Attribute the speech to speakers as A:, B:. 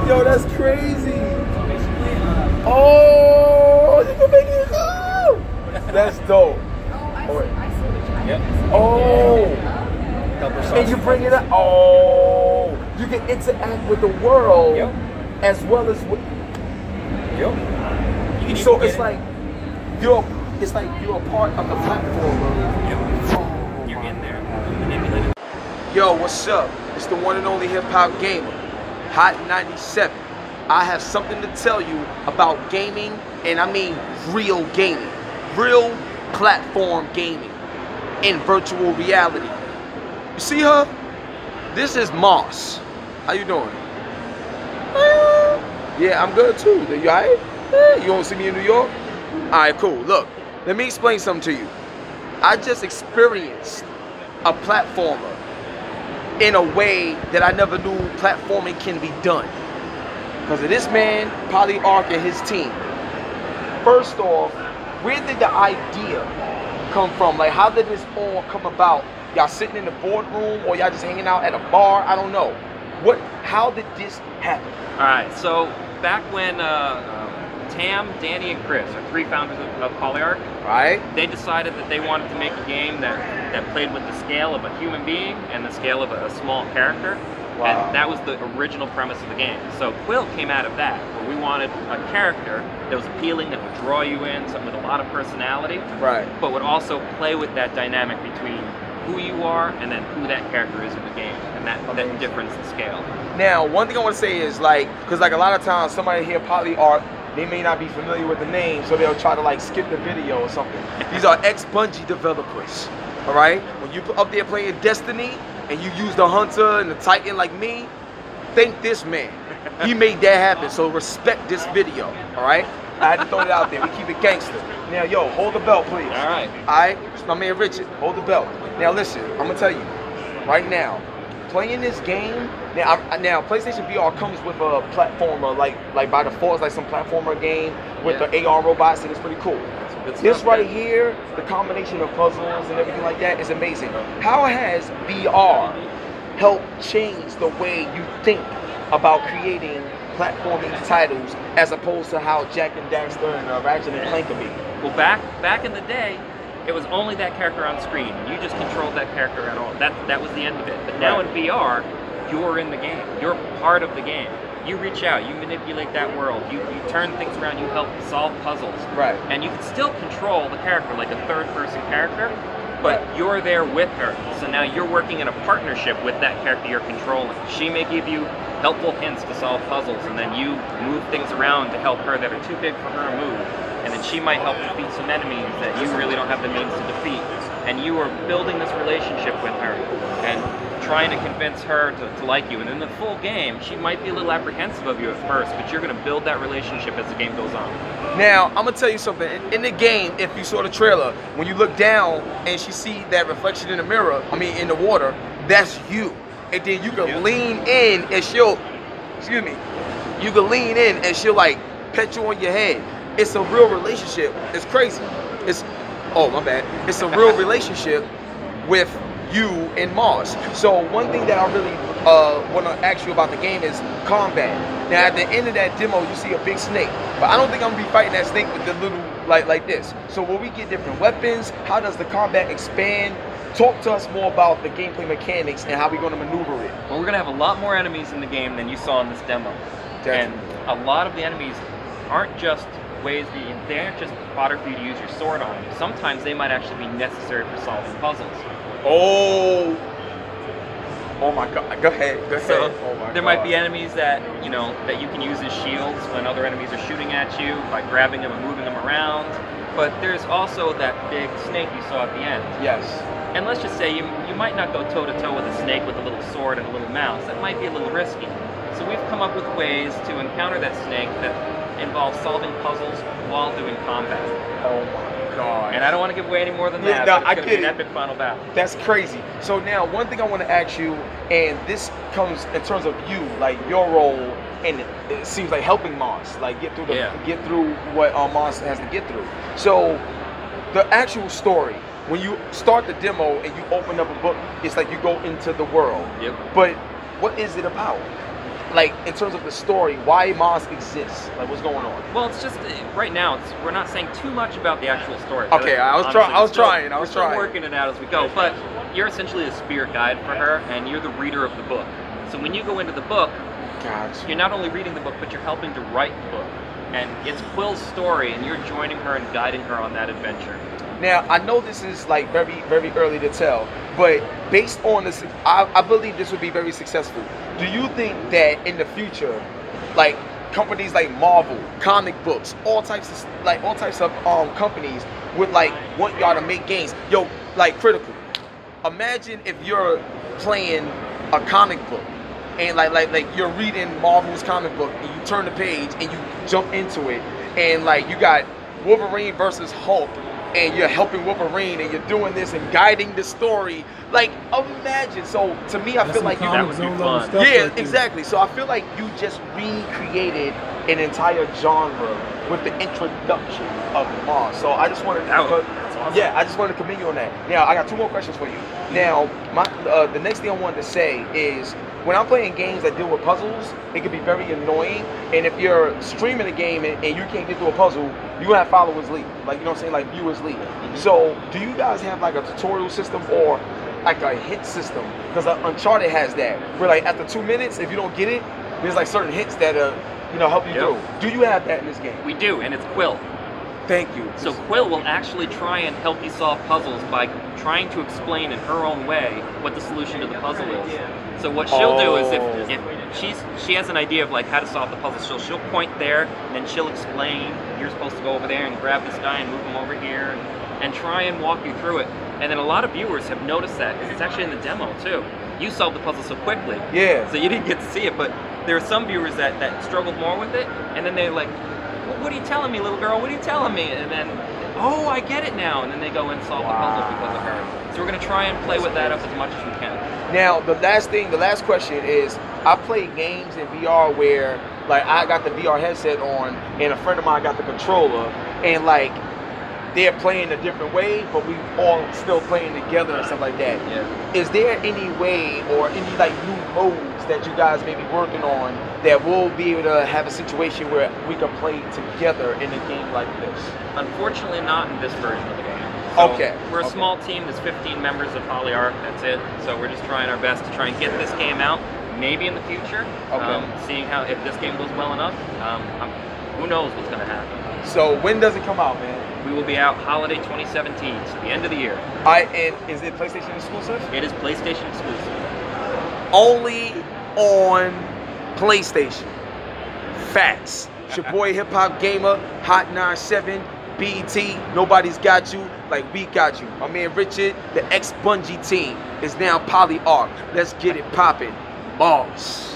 A: Yo, that's crazy. Oh, you can make it. Oh, that's dope. Oh, and you bring it up. Oh, you can interact with the world as well as with. So it's like you're a part of the platform.
B: You're in there, manipulated.
A: Yo, what's up? It's the one and only hip hop gamer, Hot 97. I have something to tell you about gaming, and I mean real gaming, real platform gaming in virtual reality. You see her? This is Moss. How you doing? Yeah, I'm good too. You alright? You don't see me in New York? Alright, cool. Look, let me explain something to you. I just experienced a platformer in a way that I never knew platforming can be done. Because of this man, Polyarch, and his team. First off, where did the idea come from? Like, how did this all come about? Y'all sitting in the boardroom, or y'all just hanging out at a bar? I don't know. How did this happen?
B: All right, so back when Tam, Danny, and Chris are three founders of Polyarch.
A: Right.
B: They decided that they wanted to make a game that played with the scale of a human being and the scale of a small character. Wow. And that was the original premise of the game. So Quill came out of that, where we wanted a character that was appealing, that would draw you in, something with a lot of personality,
A: right,
B: but would also play with that dynamic between who you are and then who that character is in the game, and that difference in scale.
A: Now, one thing I want to say is, like, because like a lot of times somebody hear Polyarch, they may not be familiar with the name, so they'll try to like skip the video or something. These are ex-Bungie developers, all right? When you up there playing Destiny and you use the Hunter and the Titan like me, thank this man. He made that happen, so respect this video, all right? I had to throw it out there. We keep it gangster. Now, yo, hold the belt, please.
B: All right.
A: All right? It's my man Richard. Hold the belt. Now, listen, I'm going to tell you, right now, playing this game, now PlayStation VR comes with a platformer, like by default, it's like some platformer game with the AR robots, and it's pretty cool. This right here, the combination of puzzles and everything like that is amazing. How has VR helped change the way you think about creating platforming titles as opposed to how Jack and Daxter and Ratchet and Clank could be?
B: Well, back in the day, it was only that character on screen. You just controlled that character at all. That was the end of it. But now in VR, you're in the game. You're part of the game. You reach out, you manipulate that world, you turn things around, you help solve puzzles.
A: Right.
B: And you can still control the character like a third-person character, but you're there with her. So now you're working in a partnership with that character you're controlling. She may give you helpful hints to solve puzzles, and then you move things around to help her that are too big for her to move. And then she might help defeat some enemies that you really don't have the means to defeat. And you are building this relationship with her and trying to convince her to like you. And in the full game, she might be a little apprehensive of you at first, but you're going to build that relationship as the game goes on.
A: Now, I'm going to tell you something. In the game, if you saw the trailer, when you look down and she see that reflection in the mirror, in the water, that's you. And then you can lean in and she'll, you can lean in and she'll like pet you on your head. It's a real relationship. It's crazy. Oh, my bad. It's a real relationship with you and Mars. So one thing that I really want to ask you about the game is combat. Now at the end of that demo, you see a big snake, but I don't think I'm gonna be fighting that snake with the little like this. So will we get different weapons? How does the combat expand? Talk to us more about the gameplay mechanics and how we're going to maneuver it.
B: Well, we're going to have a lot more enemies in the game than you saw in this demo. And a lot of the enemies aren't just they aren't just fodder for you to use your sword on. Sometimes they might actually be necessary for solving puzzles.
A: Oh my God! Go ahead.
B: So
A: oh my
B: there might be enemies that that you can use as shields when other enemies are shooting at you by grabbing them and moving them around. But there's also that big snake you saw at the end.
A: Yes.
B: And let's just say you might not go toe to toe with a snake with a little sword and a little mouse. That might be a little risky. So we've come up with ways to encounter that snake that involve solving puzzles while doing combat.
A: Oh my God.
B: And I don't want to give away any more than that,
A: no,
B: but it's going to be an epic final battle.
A: That's crazy. So now, one thing I want to ask you, and this comes in terms of you, like your role, and it seems like helping Mars, like get through what Mars has to get through. So the actual story, when you start the demo and you open up a book, it's like you go into the world.
B: Yep.
A: But what is it about? like in terms of the story, why Moss exists? Like, what's going on?
B: Well, it's just right now. We're not saying too much about the actual story.
A: Okay, I was trying.
B: We're still working it out as we go. But you're essentially a spirit guide for her, and you're the reader of the book. So when you go into the book, you're not only reading the book, but you're helping to write the book. And it's Quill's story, and you're joining her and guiding her on that adventure.
A: Now, I know this is like very, very early to tell, but based on this, I believe this would be very successful. Do you think that in the future, like companies like Marvel, comic books, all types of companies would like want y'all to make games? Yo, like Critical, imagine if you're playing a comic book and like you're reading Marvel's comic book and you turn the page and you jump into it and like you got Wolverine versus Hulk and you're helping Wolverine and you're doing this and guiding the story. Like, imagine. So to me, I feel like
B: that would be fun.
A: Yeah, exactly. So I feel like you just recreated an entire genre with the introduction of Mars. So I just wanted to,
B: awesome.
A: Yeah, I just wanted to commend you on that. Now I got 2 more questions for you. Now, the next thing I wanted to say is, when I'm playing games that deal with puzzles, it can be very annoying. And if you're streaming a game and you can't get through a puzzle, you're gonna have followers leave. Like, you know what I'm saying? Like, viewers leave. So, do you guys have like a tutorial system or like a hit system? Because Uncharted has that. Where like after 2 minutes, if you don't get it, there's like certain hits that help you through. Do you have that in this game?
B: We do, and it's Quill.
A: Thank you.
B: So Quill will actually try and help you solve puzzles by trying to explain in her own way what the solution to the puzzle is. So what she'll do is if she has an idea of like how to solve the puzzle, she'll point there and then she'll explain, you're supposed to go over there and grab this guy and move him over here and try and walk you through it. And then a lot of viewers have noticed that because it's actually in the demo too. You solved the puzzle so quickly.
A: Yeah.
B: So you didn't get to see it, but there are some viewers that struggled more with it, and then they're like, what are you telling me, little girl? What are you telling me? And then, oh, I get it now. And then they go and solve the puzzle because of her. So we're going to try and play with that up as much as we can.
A: Now, the last question is, I play games in VR where, like, I got the VR headset on, and a friend of mine got the controller, and, like, they're playing a different way, but we all still playing together and stuff like that.
B: Yeah.
A: Is there any way or any, like, new modes that you guys may be working on that we'll be able to have a situation where we can play together in a game like this?
B: Unfortunately, not in this version of the game. So
A: okay.
B: We're a small team. There's 15 members of Polyarc. That's it. So we're just trying our best to try and get this game out. Maybe in the future. Seeing how if this game goes well enough. Who knows what's going to happen.
A: So when does it come out, man?
B: We will be out holiday 2017, so the end of the year.
A: And is it PlayStation exclusive?
B: It is PlayStation exclusive.
A: Only on PlayStation. Facts. It's your boy Hip Hop Gamer, Hot 97, BT. Nobody's got you like we got you. My man Richard, the ex-Bungie team, is now Polyarc. Let's get it poppin'. Boss.